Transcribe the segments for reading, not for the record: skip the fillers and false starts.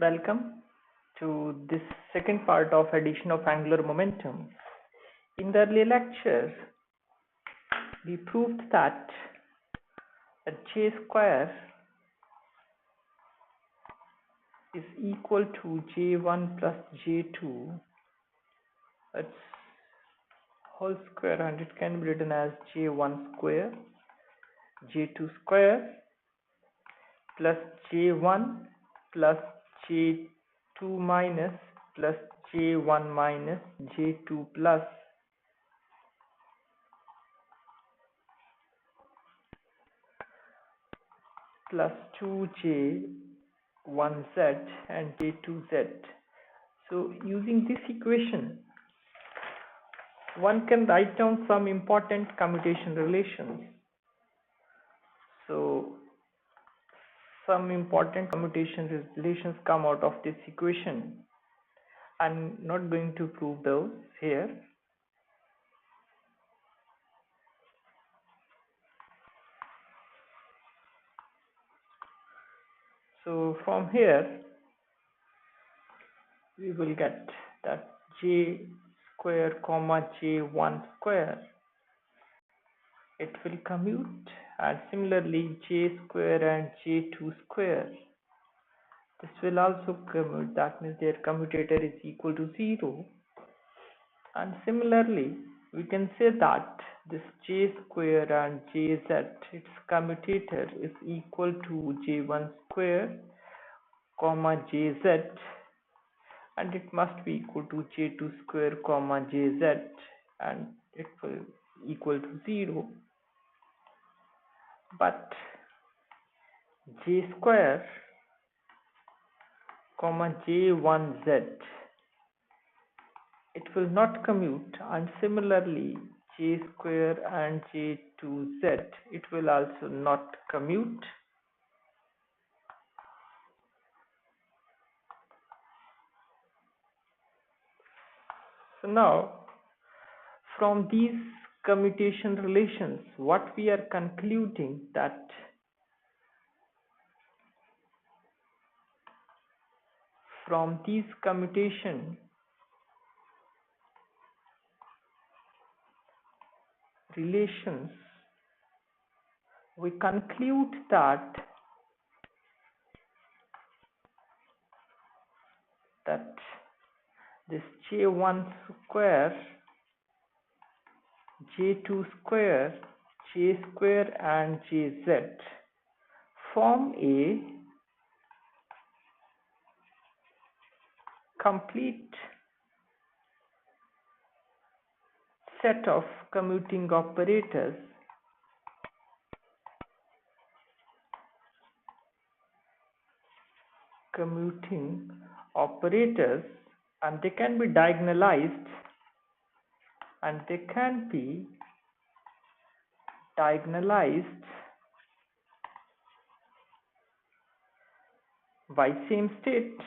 Welcome to this second part of addition of angular momentum. In the earlier lecture, we proved that j square is equal to j1 plus j2, its whole square, and it can be written as j1 square, j2 square plus j1 plus j2 minus plus j1 minus j2 plus 2j1z and j2z. So using this equation, one can write down some important commutation relations. So some important commutation relations come out of this equation. I'm not going to prove those here. So from here, we will get that j square comma j1 square, it will commute, and similarly j square and j2 square, this will also commute. That means their commutator is equal to 0. And similarly, we can say that this j square and jz, its commutator is equal to j1 square comma jz, and it must be equal to j2 square comma jz, and it will equal to 0. But j square comma j1z, it will not commute, and similarly j square and j2z, it will also not commute. So now, from these commutation relations, what we are concluding that from these commutation relations, we conclude that this j1 square, j2 square, j square and jz form a complete set of commuting operators and they can be diagonalized, by same state.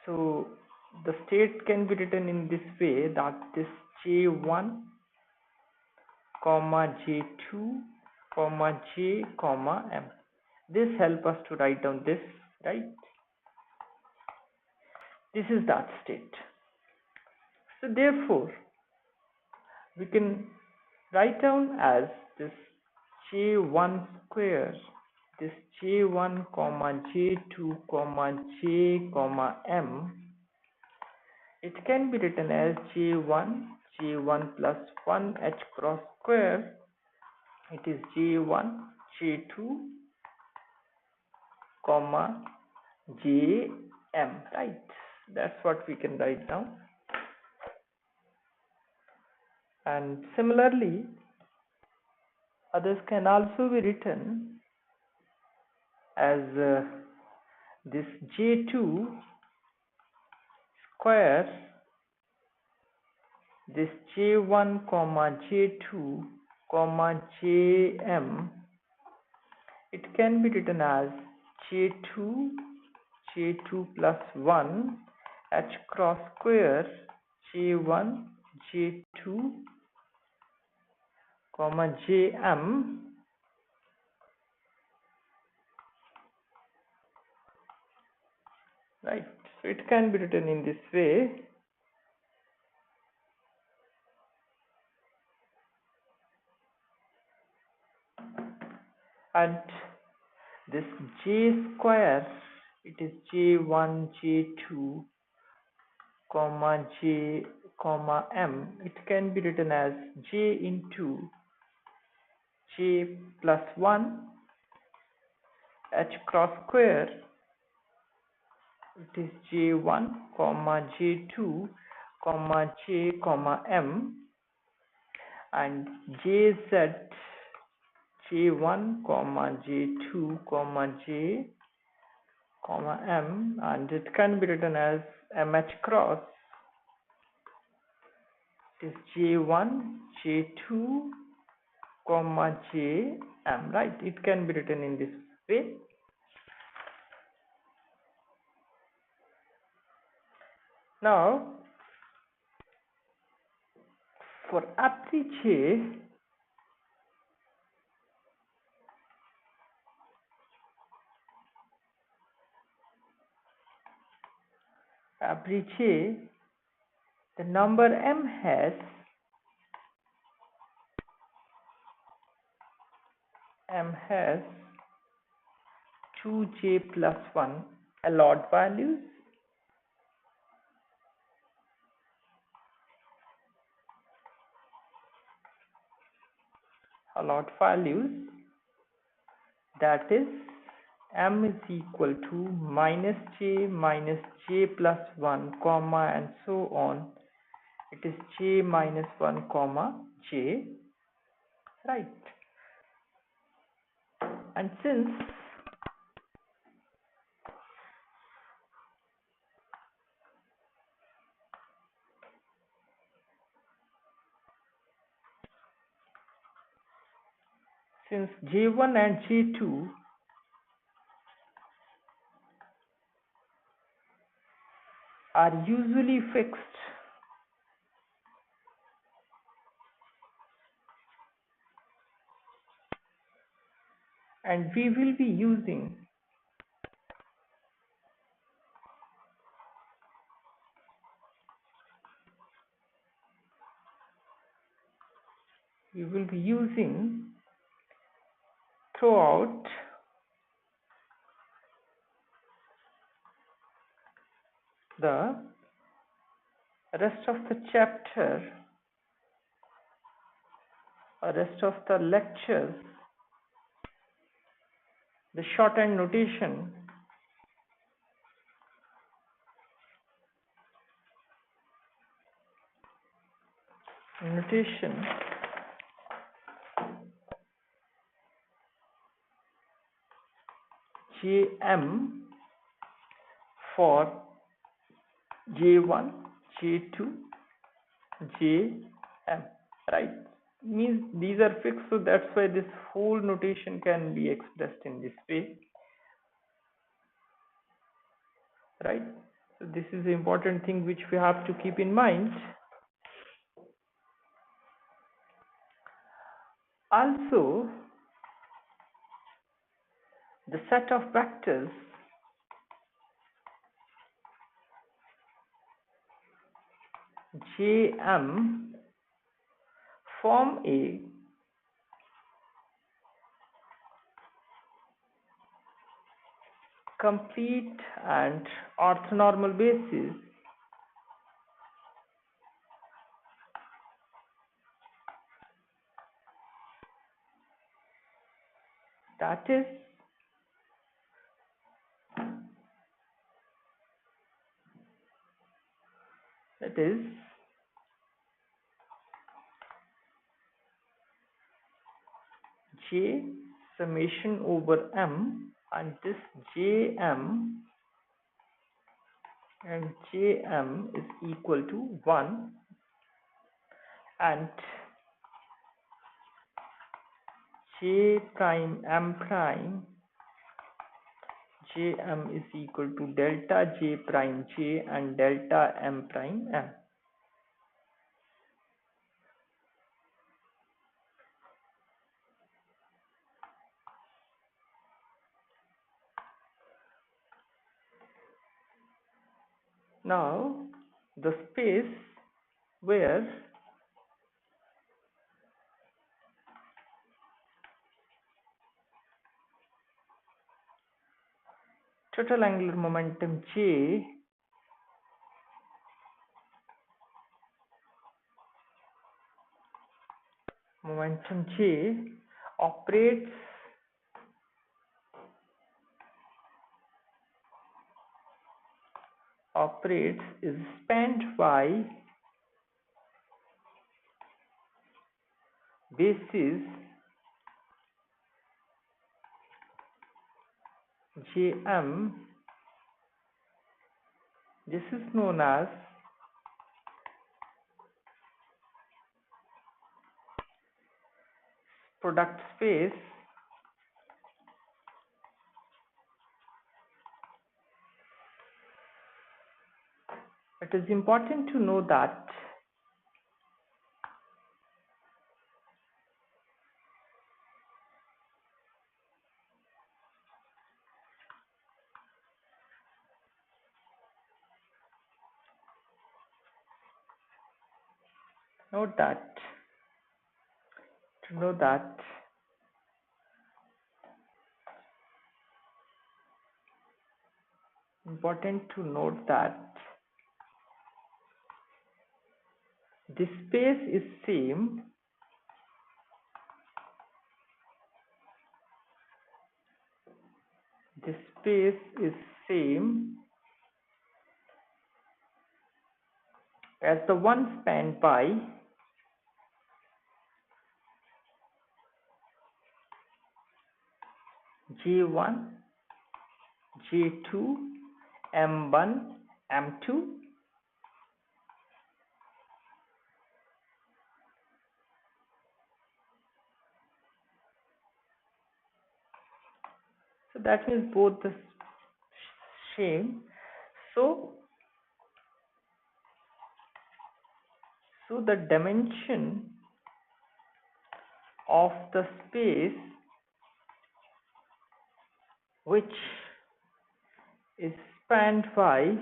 So the state can be written in this way, that this j1 comma j2 comma j comma m, this help us to write down this, right? This is that state. So therefore we can write down as this j1 square, this j1 comma j2 comma j comma m, it can be written as j1 plus 1 h cross square, it is j1 j2 comma jm, right? That's what we can write down. And similarly, others can also be written as this j2 square, this j1 comma j2 comma jm, it can be written as j2 plus 1 h cross square, j1 j2 comma jm, So it can be written in this way. And this j square, it is j1, j2, comma j, comma m. It can be written as j into j plus 1 h cross square. It is j1, comma j2, comma j, comma m, and jz j1, comma j2, comma j, comma m, and it can be written as mh cross. It is j1, j2, comma j, m, right? It can be written in this way. Now, for every j, the number m has 2j plus 1 allowed values, that is m is equal to minus j plus 1 comma and so on. It is j minus 1 comma j, right? And since j1 and j2 are usually fixed, and we will be using throughout the rest of the chapter or rest of the lectures, the shorthand notation jm for j1, j2, jm, right? Means these are fixed, so that's why this whole notation can be expressed in this way, right? So this is the important thing which we have to keep in mind. Also, the set of vectors jm form a complete and orthonormal basis, that is j summation over m, and this jm and jm is equal to 1, and j prime m prime jm is equal to delta j prime j and delta m prime m. Now the space where total angular momentum J operates is spanned by bases Jm. This is known as product space. It is important to know that note that to know that important to note that this space is same as the one spanned by J1, J2, M1, M2. So that means both the same. So the dimension of the space which is spanned by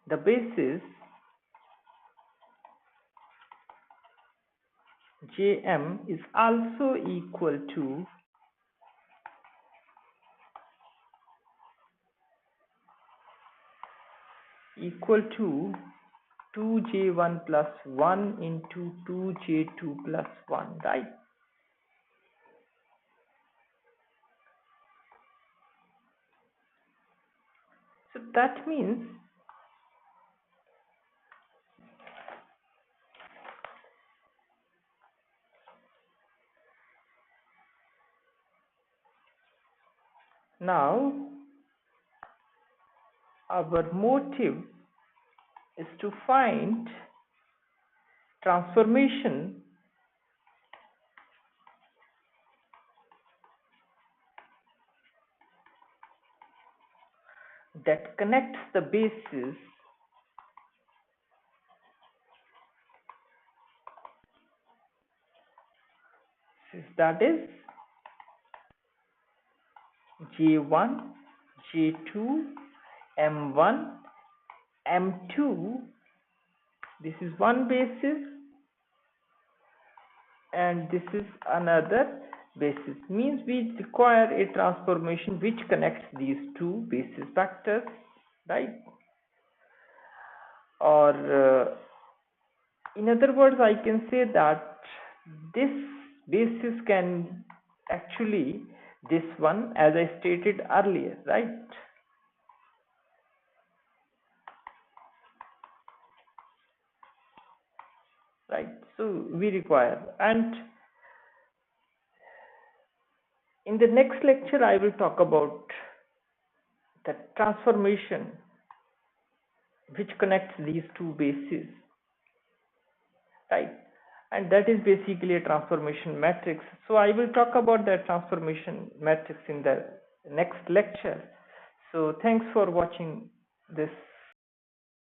the basis Jm is also equal to equal to 2j1 plus 1 into 2j2 plus 1, right? So that means now our motive is to find transformation that connects the bases that is J1, J2, M1, M2. This is one basis and this is another basis. Means we require a transformation which connects these two basis vectors, right? Or in other words, I can say that this basis can actually this one, as I stated earlier, right? Right. So we require, and in the next lecture I will talk about the transformation which connects these two bases, right? And that is basically a transformation matrix. So I will talk about that transformation matrix in the next lecture. So thanks for watching this